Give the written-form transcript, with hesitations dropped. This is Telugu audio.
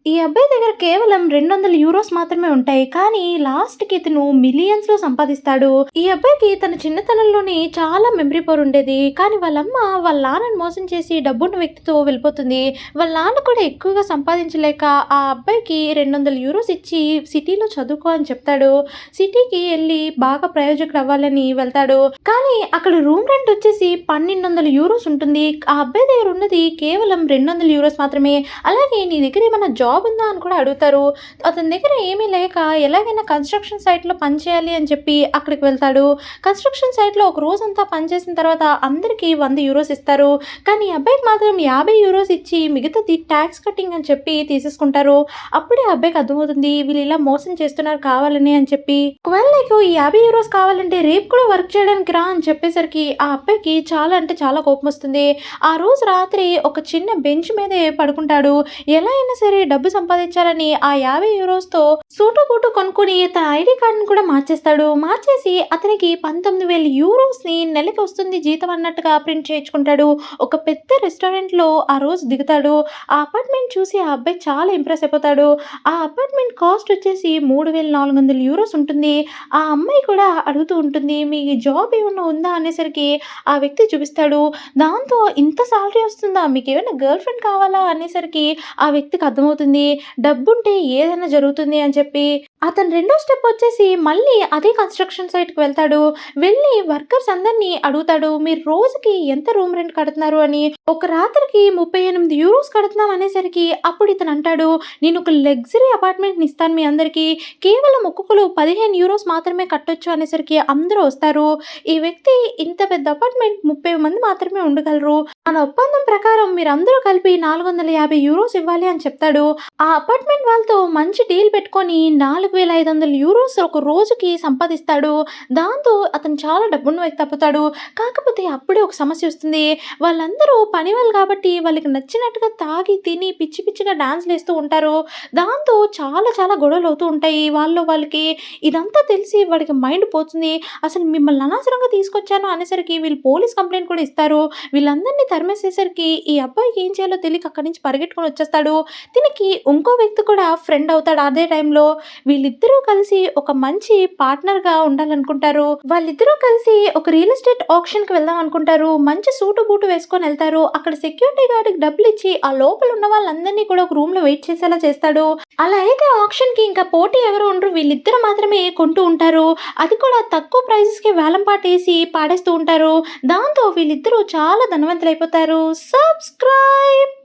ఈ అబ్బాయి దగ్గర కేవలం 200 యూరోస్ మాత్రమే ఉంటాయి. కానీ లాస్ట్‌కి ఇతను మిలియన్స్‌లో సంపాదిస్తాడు. ఈ అబ్బాయికి తన చిన్నతనంలోనే చాలా మెమరీ పవర్ ఉండేది. కానీ వాళ్ళమ్మ వాళ్ళ నాన్నని మోసం చేసి డబ్బున్న వ్యక్తితో వెళ్ళిపోతుంది. వాళ్ళ నాన్న కూడా ఎక్కువగా సంపాదించలేక ఆ అబ్బాయికి 200 యూరోస్ ఇచ్చి సిటీలో చదువుకో అని చెప్తాడు. సిటీకి ఎళ్లి బాగా ప్రయోజకుడు అవ్వాలని వెళ్తాడు. కానీ అక్కడ రూమ్ రెంట్ వచ్చేసి 1200 యూరోస్ ఉంటుంది. ఆ అబ్బాయి దగ్గర ఉన్నది కేవలం 200 యూరోస్ మాత్రమే. అలాగే నీ దగ్గర ఏమన్నా జాబ్ ఉందా అని కూడా అడుగుతారు. అతని దగ్గర ఏమీ లేక ఎలాగైనా కన్‌స్ట్రక్షన్ సైట్‌లో పని చేయాలి అని చెప్పి అక్కడికి వెళ్తాడు. కన్‌స్ట్రక్షన్ సైట్‌లో ఒక రోజంతా పని చేసిన తర్వాత అందరికి 100 యూరోస్ ఇస్తారు. కానీ ఈ అబ్బాయికి మాత్రం 50 యూరోస్ ఇచ్చి మిగతాది టాక్స్ కటింగ్ అని చెప్పి తీసేసుకుంటారు. అప్పుడే ఆ అబ్బాయికి అర్థమవుతుంది వీళ్ళు ఇలా మోసం చేస్తున్నారు కావాలని అని చెప్పి. ఒకవేళ నీకు ఈ 50 యూరోస్ కావాలంటే రేపు కూడా వర్క్ చేయడానికి రా అని చెప్పేసరికి ఆ అబ్బాయికి చాలా అంటే చాలా కోపమొస్తుంది. ఆ రోజు రాత్రి ఒక చిన్న బెంచ్ మీదే పడుకుంటాడు. ఎలా అయినా సరే డబ్బు సంపాదించాలని ఆ 50 యూరోస్‌తో సూటు బూటు కొనుక్కొని తన ఐడీ కార్డ్‌ని కూడా మార్చేస్తాడు. మార్చేసి అతనికి 19,000 యూరోస్‌ని నెలకి వస్తుంది జీతం అన్నట్టుగా ప్రింట్ చేయించుకుంటాడు. ఒక పెద్ద రెస్టారెంట్‌లో ఆ రోజు దిగుతాడు. ఆ అపార్ట్మెంట్ చూసి ఆ అబ్బాయి చాలా ఇంప్రెస్ అయిపోతాడు. ఆ అపార్ట్మెంట్ కాస్ట్ వచ్చేసి 3,400 యూరోస్ ఉంటుంది. ఆ అమ్మాయి కూడా అడుగుతూ ఉంటుంది. "మీకు జాబ్ ఏమన్నా ఉందా?" అనేసరికి ఆ వ్యక్తి చూపిస్తాడు. దాంతో "ఇంత సాలరీ వస్తుందా? మీకేమైనా గర్ల్ ఫ్రెండ్ కావాలా?" అనేసరికి ఆ వ్యక్తికి అర్థమవుతుంది. డబ్బుంటే ఏదైనా జరుగుతుంది అని చెప్పి. అతను రెండో స్టెప్ వచ్చేసి మళ్ళీ అదే కన్‌స్ట్రక్షన్ సైట్‌కి వెళ్తాడు. వెళ్ళి వర్కర్స్ అందరిని అడుగుతాడు. "మీరు రోజుకి ఎంత రూమ్ రెంట్ కడుతున్నారు?" అని. ఒక రాత్రికి 38 యూరోస్ కడుతున్నాం అనేసరికి అప్పుడు ఇతను అంటాడు, "నేను ఒక లగ్జరీ అపార్ట్మెంట్‌ని ఇస్తాను మీ అందరికీ. కేవలం ఒక్కొక్కళ్ళు 15 యూరోస్ మాత్రమే కట్టొచ్చు" అనేసరికి అందరూ వస్తారు. ఈ వ్యక్తి ఇంత పెద్ద అపార్ట్మెంట్ 30 మంది మాత్రమే ఉండగలరు. మన ఒప్పందం ప్రకారం మీరందరూ కలిపి 450 యూరోస్ ఇవ్వాలి అని చెప్తాడు. ఆ అపార్ట్మెంట్ వాళ్ళతో మంచి డీల్ పెట్టుకొని 4,500 యూరోస్ ఒక రోజుకి సంపాదిస్తాడు. దాంతో అతను చాలా డబ్బున్న వ్యక్తి అవుతాడు. కాకపోతే అప్పుడే ఒక సమస్య వస్తుంది. వాళ్ళందరూ పని వాళ్ళు కాబట్టి వాళ్ళకి నచ్చినట్టుగా తాగి, తిని పిచ్చి పిచ్చిగా డాన్స్‌లేస్తూ ఉంటారు. దాంతో చాలా చాలా గొడవలు అవుతూ ఉంటాయి. వాళ్ళకి ఇదంతా తెలిసి వాడికి మైండ్ పోతుంది. అసలు మిమ్మల్ని అనవసరంగా తీసుకొచ్చాను అనేసరికి వీళ్ళు పోలీస్ కంప్లెయింట్ కూడా ఇస్తారు. వీళ్ళందరిని తరిమేసేసరికి ఈ అబ్బాయికి ఏం చేయాలో తెలియక అక్కడి నుంచి పరిగెట్టుకొని వచ్చేస్తాడు. దీనికి ఇంకో వ్యక్తి కూడా ఫ్రెండ్ అవుతాడు అదే టైంలో. వీళ్ళిద్దరూ కలిసి ఒక మంచి పార్ట్నర్‌గా ఉండాలనుకుంటారు. వాళ్ళిద్దరూ కలిసి ఒక రియల్ ఎస్టేట్ ఆక్షన్‌కి వెళ్దాం అనుకుంటారు. మంచి సూటు బూటు వేసుకొని ఎళ్తారు. అక్కడ సెక్యూరిటీ గార్డ్‌కి డబ్బులిచ్చి ఆ లోపల ఉన్న వాళ్ళందరినీ కూడా ఒక రూమ్‌లో వెయిట్ చేసేలా చేస్తాడు. అలా అయితే ఆక్షన్‌కి ఇంకా పోటీ ఎవరు ఉండరు. వీళ్ళిద్దరు మాత్రమే కొంటూ ఉంటారు. అది కూడా తక్కువ ప్రైజెస్‌కి వేలం పాటేసి పాడేస్తూ ఉంటారు. దాంతో వీళ్ళిద్దరూ చాలా ధనవంతులైపోతారు. సబ్స్క్రైబ్.